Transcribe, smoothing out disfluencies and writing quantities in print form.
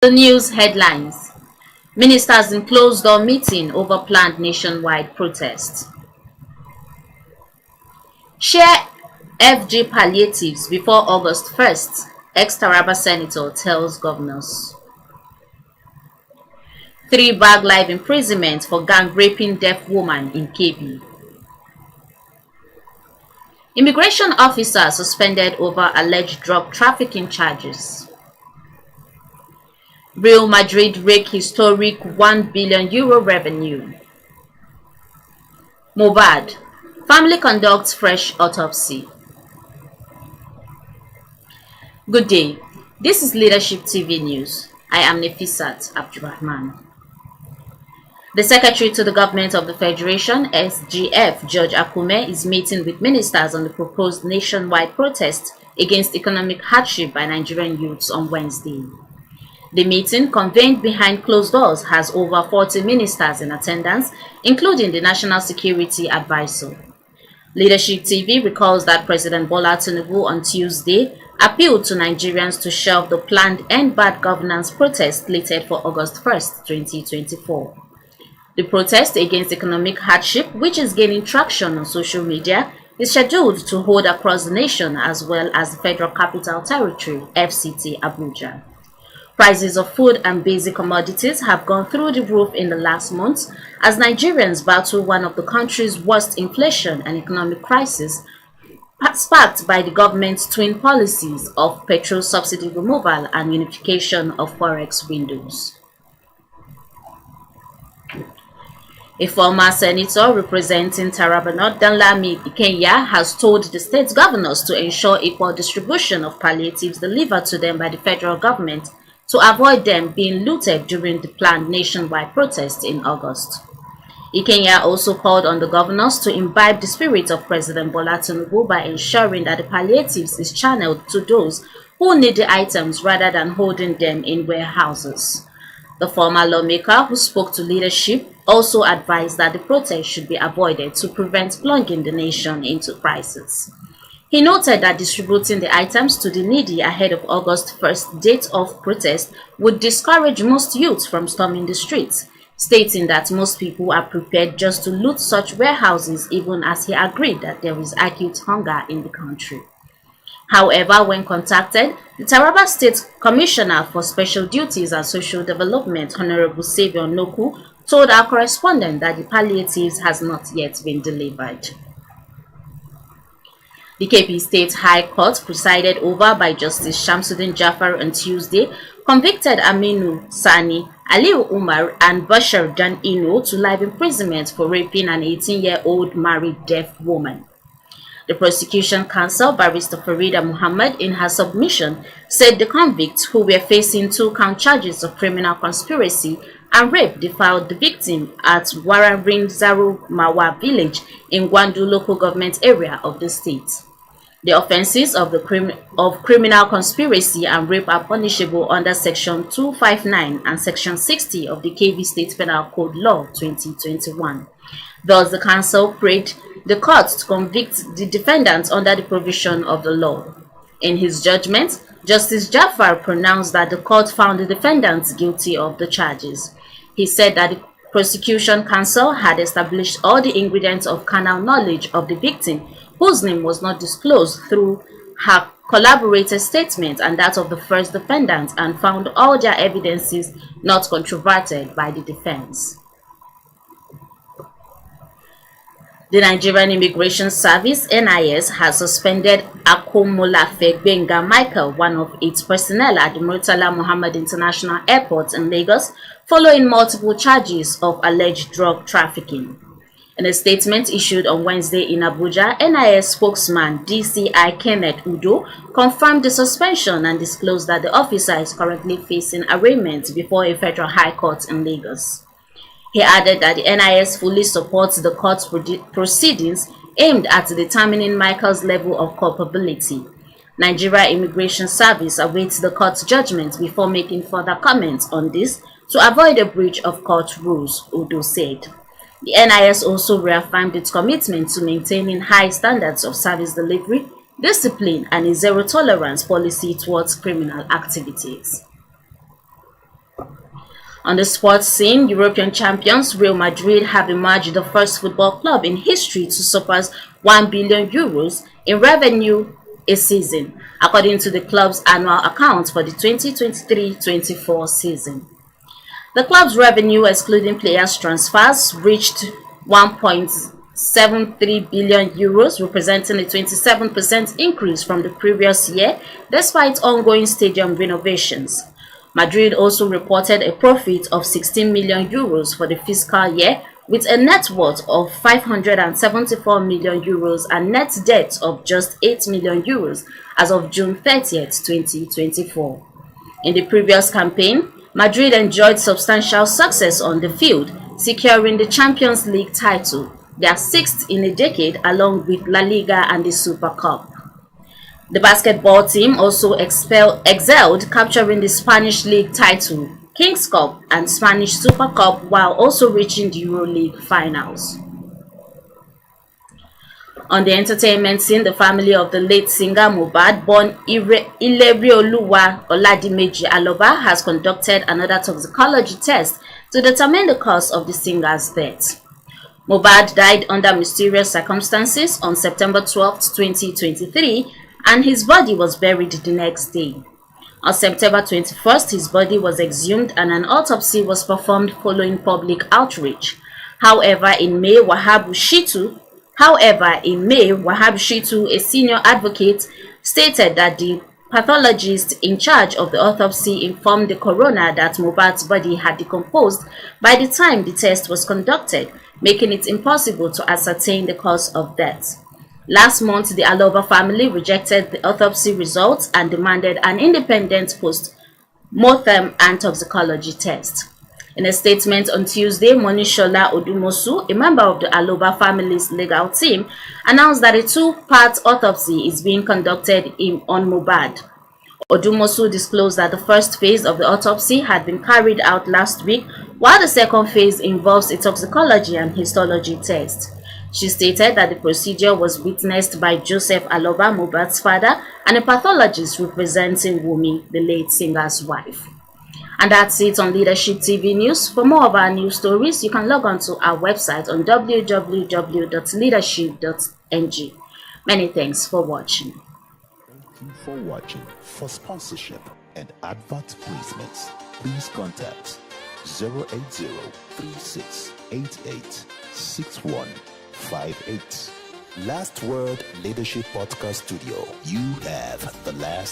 The news headlines: Ministers in closed-door meeting over planned nationwide protest. Share FG palliatives before August 1st, ex-Taraba senator tells governors. 3-bag life imprisonment for gang-raping deaf woman in Kebbi. Immigration officer suspended over alleged drug trafficking charges. Real Madrid rake historic €1 billion revenue. Mohbad: family conducts fresh autopsy. Good day, this is Leadership TV News. I am Nefisat Abdurrahman. The Secretary to the Government of the Federation, SGF, George Akume, is meeting with ministers on the proposed nationwide protest against economic hardship by Nigerian youths on Wednesday. The meeting, convened behind closed doors, has over 40 ministers in attendance, including the National Security Advisor. Leadership TV recalls that President Bola Tinubu on Tuesday appealed to Nigerians to shelve the planned End Bad Governance protest slated for August 1st, 2024. The protest against economic hardship, which is gaining traction on social media, is scheduled to hold across the nation as well as the Federal Capital Territory, FCT, Abuja. Prices of food and basic commodities have gone through the roof in the last months as Nigerians battle one of the country's worst inflation and economic crisis, sparked by the government's twin policies of petrol subsidy removal and unification of forex windows. A former senator representing Taraba North, Danlami Ikenya, has told the state governors to ensure equal distribution of palliatives delivered to them by the federal government to avoid them being looted during the planned nationwide protest in August. Ikenya also called on the governors to imbibe the spirit of President Bola Tinubu by ensuring that the palliatives is channeled to those who need the items rather than holding them in warehouses. The former lawmaker, who spoke to leadership, also advised that the protest should be avoided to prevent plunging the nation into crisis. He noted that distributing the items to the needy ahead of August 1st date of protest would discourage most youths from storming the streets, stating that most people are prepared just to loot such warehouses, even as he agreed that there is acute hunger in the country. However, when contacted, the Taraba State Commissioner for Special Duties and Social Development, Honorable Savior Noku, told our correspondent that the palliatives has not yet been delivered. The Kebbi State High Court, presided over by Justice Shamsuddin Jafar on Tuesday, convicted Aminu Sani, Aliu Umar, and Bashar Dan Ino to life imprisonment for raping an 18-year-old married deaf woman. The prosecution counsel, Barrister Farida Muhammad, in her submission, said the convicts, who were facing 2-count charges of criminal conspiracy and rape, defiled the victim at Wararin Zaru Mawa village in Gwandu local government area of the state. The offenses of criminal conspiracy and rape are punishable under Section 259 and Section 60 of the Kebbi State Penal Code Law 2021. Thus, the counsel prayed the court to convict the defendants under the provision of the law. In his judgment, Justice Jafar pronounced that the court found the defendants guilty of the charges. He said that the prosecution counsel had established all the ingredients of carnal knowledge of the victim, whose name was not disclosed, through her collaborated statement and that of the first defendant, and found all their evidences not controverted by the defense. The Nigerian Immigration Service (NIS) has suspended Akomolafe Benga Michael, one of its personnel at the Murtala Muhammad International Airport in Lagos, following multiple charges of alleged drug trafficking. In a statement issued on Wednesday in Abuja, NIS spokesman DCI Kenneth Udo confirmed the suspension and disclosed that the officer is currently facing arraignment before a federal high court in Lagos. He added that the NIS fully supports the court's proceedings aimed at determining Michael's level of culpability. Nigeria Immigration Service awaits the court's judgment before making further comments on this to avoid a breach of court rules, Udo said. The NIS also reaffirmed its commitment to maintaining high standards of service delivery, discipline, and a zero-tolerance policy towards criminal activities. On the sports scene, European champions Real Madrid have emerged the first football club in history to surpass €1 billion in revenue a season, according to the club's annual accounts for the 2023-24 season. The club's revenue, excluding players' transfers, reached €1.73 billion, representing a 27% increase from the previous year, despite ongoing stadium renovations. Madrid also reported a profit of €16 million for the fiscal year, with a net worth of €574 million and net debt of just €8 million as of June 30th, 2024. In the previous campaign, Madrid enjoyed substantial success on the field, securing the Champions League title, their sixth in a decade, along with La Liga and the Super Cup. The basketball team also excelled, capturing the Spanish League title, Kings Cup, and Spanish Super Cup, while also reaching the EuroLeague finals. On the entertainment scene, the family of the late singer Mohbad, born Ilerioluwa Oladimeji Aloba, has conducted another toxicology test to determine the cause of the singer's death. Mohbad died under mysterious circumstances on September 12, 2023, and his body was buried the next day. On September 21st, his body was exhumed and an autopsy was performed following public outreach. However, in May, Wahab Shitu, a senior advocate, stated that the pathologist in charge of the autopsy informed the coroner that Mohbad's body had decomposed by the time the test was conducted, making it impossible to ascertain the cause of death. Last month, the Aloba family rejected the autopsy results and demanded an independent post-mortem and toxicology test. In a statement on Tuesday, Monishola Odumosu, a member of the Aloba family's legal team, announced that a two-part autopsy is being conducted on Mohbad. Odumosu disclosed that the first phase of the autopsy had been carried out last week, while the second phase involves a toxicology and histology test. She stated that the procedure was witnessed by Joseph Aloba, Mohbad's father, and a pathologist representing Wumi, the late singer's wife. And that's it on Leadership TV News. For more of our news stories, you can log on to our website on www.leadership.ng. Many thanks for watching. Thank you for watching. For sponsorship and advert placements, please contact 080-3688-6158. Last Word Leadership Podcast Studio. You have the last